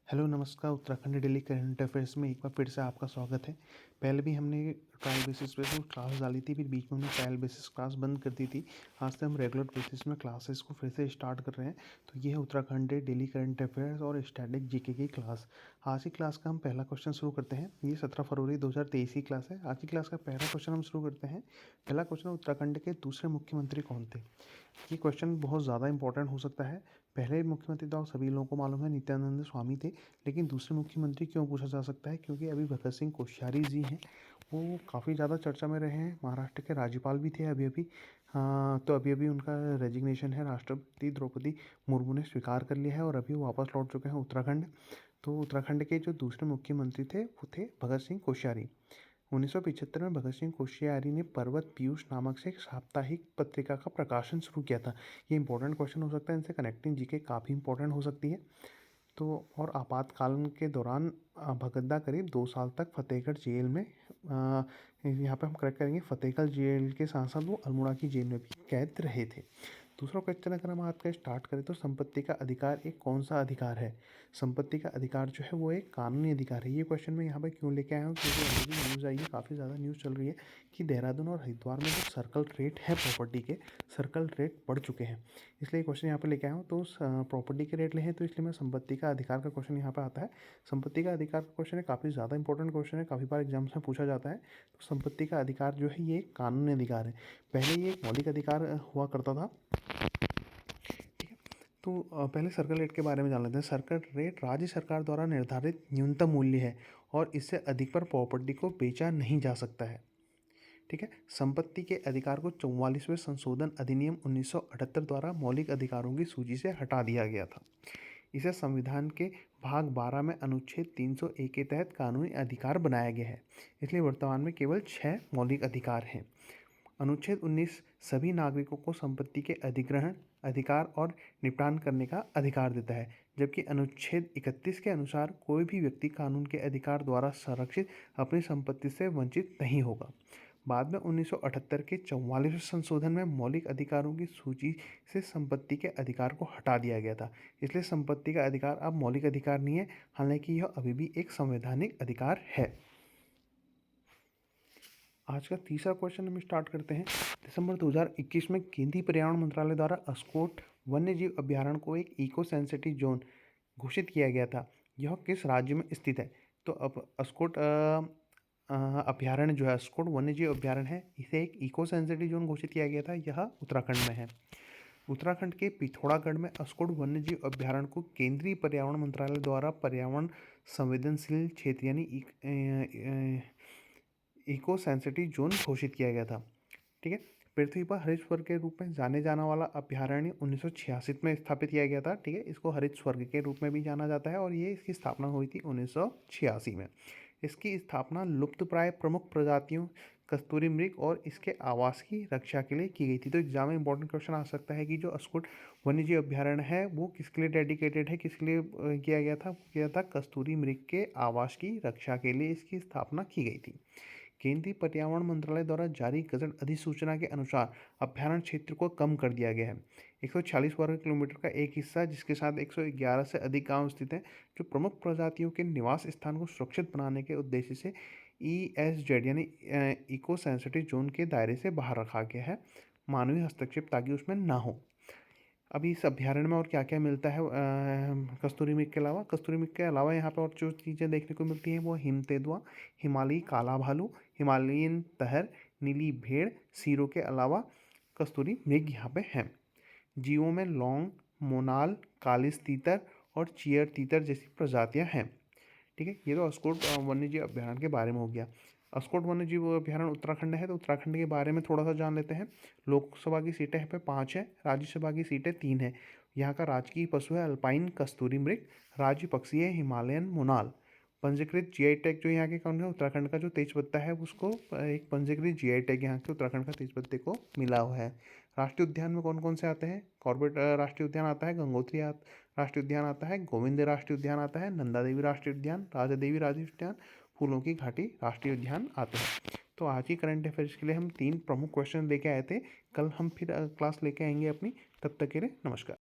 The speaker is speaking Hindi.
हेलो नमस्कार। उत्तराखंड डेली करंट अफेयर्स में एक बार फिर से आपका स्वागत है। पहले भी हमने ट्रायल बेसिस पे तो क्लास डाली थी, फिर बीच में हमने ट्रायल बेसिस क्लास बंद कर दी थी। आज से हम रेगुलर बेसिस में क्लासेस को फिर से स्टार्ट कर रहे हैं। तो ये है उत्तराखंड डेली करंट अफेयर्स और स्टैटिक जीके की क्लास। आज की क्लास का हम पहला क्वेश्चन शुरू करते हैं। ये 17 फरवरी 2023 की क्लास है। आज की क्लास का पहला क्वेश्चन हम शुरू करते हैं। पहला क्वेश्चन, उत्तराखंड के दूसरे मुख्यमंत्री कौन थे? ये क्वेश्चन बहुत ज़्यादा इंपॉर्टेंट हो सकता है। पहले मुख्यमंत्री तो आप सभी लोगों को मालूम है, नित्यानंद स्वामी थे। लेकिन दूसरे मुख्यमंत्री क्यों पूछा जा सकता है? क्योंकि अभी भगत सिंह कोश्यारी जी हैं, वो काफ़ी ज़्यादा चर्चा में रहे हैं। महाराष्ट्र के राज्यपाल भी थे अभी अभी। हाँ, तो अभी अभी उनका रेजिग्नेशन है, राष्ट्रपति द्रौपदी मुर्मू ने स्वीकार कर लिया है और अभी वो वापस लौट चुके हैं उत्तराखंड। तो उत्तराखंड के जो दूसरे मुख्यमंत्री थे वो थे भगत सिंह कोश्यारी। 1975 में भगत सिंह कोश्यारी ने पर्वत पीयूष नामक से एक साप्ताहिक पत्रिका का प्रकाशन शुरू किया था। ये इंपॉर्टेंट क्वेश्चन हो सकता है, इनसे कनेक्टिंग जीके काफ़ी इंपॉर्टेंट हो सकती है। तो और आपातकाल के दौरान भगत करीब 2 साल तक फतेहगढ़ जेल में, यहाँ पे हम करेक्ट करेंगे, फतेहगढ़ जेल के साथ साथ वो अल्मोड़ा की जेल में भी कैद रहे थे। दूसरा क्वेश्चन अगर हम आपका स्टार्ट करें तो संपत्ति का अधिकार एक कौन सा अधिकार है? संपत्ति का अधिकार जो है वो एक कानूनी अधिकार है। ये क्वेश्चन मैं यहाँ पे क्यों लेके आया हूँ? क्योंकि अभी भी न्यूज़ आई है, काफ़ी ज़्यादा न्यूज़ चल रही है कि देहरादून और हरिद्वार में जो सर्कल रेट है प्रॉपर्टी के, सर्कल रेट बढ़ चुके हैं। इसलिए क्वेश्चन यहाँ पे लेके आया हूँ। तो प्रॉपर्टी के रेट ले हैं, तो इसलिए मैं संपत्ति का अधिकार का क्वेश्चन यहाँ पे आता है। संपत्ति का अधिकार का क्वेश्चन है, काफ़ी ज़्यादा इंपॉर्टेंट क्वेश्चन है, काफ़ी बार एग्जाम्स में पूछा जाता है। तो संपत्ति का अधिकार जो है ये एक कानूनी अधिकार है। पहले ये एक मौलिक अधिकार हुआ करता था। तो पहले सर्कल रेट के बारे में जान लेते हैं। सर्कल रेट राज्य सरकार द्वारा निर्धारित न्यूनतम मूल्य है और इससे अधिक पर प्रॉपर्टी को बेचा नहीं जा सकता है। ठीक है। संपत्ति के अधिकार को 44वें संशोधन अधिनियम 1978 द्वारा मौलिक अधिकारों की सूची से हटा दिया गया था। इसे संविधान के भाग 12 में अनुच्छेद 301 के तहत कानूनी अधिकार बनाया गया है। इसलिए वर्तमान में केवल 6 मौलिक अधिकार हैं। अनुच्छेद 19 सभी नागरिकों को संपत्ति के अधिग्रहण, अधिकार और निपटान करने का अधिकार देता है, जबकि अनुच्छेद 31 के अनुसार कोई भी व्यक्ति कानून के अधिकार द्वारा संरक्षित अपनी संपत्ति से वंचित नहीं होगा। बाद में 1978 के 44वें संशोधन में मौलिक अधिकारों की सूची से संपत्ति के अधिकार को हटा दिया गया था। इसलिए संपत्ति का अधिकार अब मौलिक अधिकार नहीं है, हालांकि यह अभी भी एक संवैधानिक अधिकार है। आज का तीसरा क्वेश्चन हम स्टार्ट करते हैं। दिसंबर 2021 में केंद्रीय पर्यावरण मंत्रालय द्वारा अस्कोट वन्यजीव अभ्यारण्य को एक इको सेंसिटिव जोन घोषित किया गया था। यह किस राज्य में स्थित है? तो अब अस्कोट अभ्यारण्य जो है, अस्कोट वन्यजीव अभ्यारण्य है, इसे एक इको सेंसिटिव जोन घोषित किया गया था। यह उत्तराखंड में है। उत्तराखंड के पिथौरागढ़ में अस्कोट वन्यजीव अभ्यारण्य को केंद्रीय पर्यावरण मंत्रालय द्वारा पर्यावरण संवेदनशील क्षेत्र यानी इको सेंसिटिव जोन घोषित किया गया था। ठीक है। पृथ्वी पर हरित स्वर्ग के रूप में जाने जाना वाला अभ्यारण्य 1966 में स्थापित किया गया था। ठीक है। इसको हरित स्वर्ग के रूप में भी जाना जाता है और ये इसकी स्थापना हुई थी 1986 में। इसकी स्थापना लुप्तप्राय प्रमुख प्रजातियों कस्तूरी मृग और इसके आवास की रक्षा के लिए की गई थी। तो एग्जाम में इंपॉर्टेंट क्वेश्चन आ सकता है कि जो अस्कोट वन्यजीव अभ्यारण्य है वो किसके लिए डेडिकेटेड है, किसके लिए किया गया था? किया था कस्तूरी मृग के आवास की रक्षा के लिए इसकी स्थापना की गई थी। केंद्रीय पर्यावरण मंत्रालय द्वारा जारी गजट अधिसूचना के अनुसार अभ्यारण्य क्षेत्र को कम कर दिया गया है। 140 वर्ग किलोमीटर का एक हिस्सा, जिसके साथ 111 से अधिक गांव स्थित हैं, जो प्रमुख प्रजातियों के निवास स्थान को सुरक्षित बनाने के उद्देश्य से ESZ यानी इको सेंसिटिव जोन के दायरे से बाहर रखा गया है, मानवीय हस्तक्षेप ताकि उसमें ना हो। अभी इस अभ्यारण्य में और क्या क्या मिलता है? कस्तूरी मृग के अलावा, कस्तूरी मृग के अलावा यहाँ पर और जो चीज़ें देखने को मिलती हैं वो हिम तेंदुआ, हिमालयी काला भालू, हिमालयन तहर, नीली भेड़, सीरों के अलावा कस्तूरी मृग यहाँ पे हैं। जीवों में लौंग, मोनाल, कालिस तीतर और चियर तीतर जैसी प्रजातियाँ हैं। ठीक है। ये तो अस्कोट वन्यजीव अभ्यारण्य के बारे में हो गया। अस्कोट वन्यजीव अभ्यारण्य उत्तराखंड है, तो उत्तराखंड के बारे में थोड़ा सा जान लेते हैं। लोकसभा की सीटें यहाँ पे 5 है, राज्यसभा की सीटें 3 है। यहाँ का राजकीय पशु है अल्पाइन कस्तूरी मृग, राज्य पक्षी है हिमालयन मोनाल। पंजीकृत जीआई टैग जो यहाँ के कौन है, उत्तराखंड का जो तेज पत्ता है उसको एक पंजीकृत जीआई टैग यहाँ के उत्तराखंड का तेज पत्ते को मिला हुआ है। राष्ट्रीय उद्यान में कौन कौन से आते हैं? कॉर्बेट राष्ट्रीय उद्यान आता है, गंगोत्री राष्ट्रीय उद्यान आता है, गोविंद राष्ट्रीय उद्यान आता है, नंदा देवी राष्ट्रीय उद्यान, राजा देवी राष्ट्रीय उद्यान, फूलों की घाटी राष्ट्रीय उद्यान आते हैं। तो आज की करंट अफेयर्स के लिए हम 3 प्रमुख क्वेश्चन लेके आए थे। कल हम फिर क्लास लेके आएंगे अपनी। तब तक के लिए नमस्कार।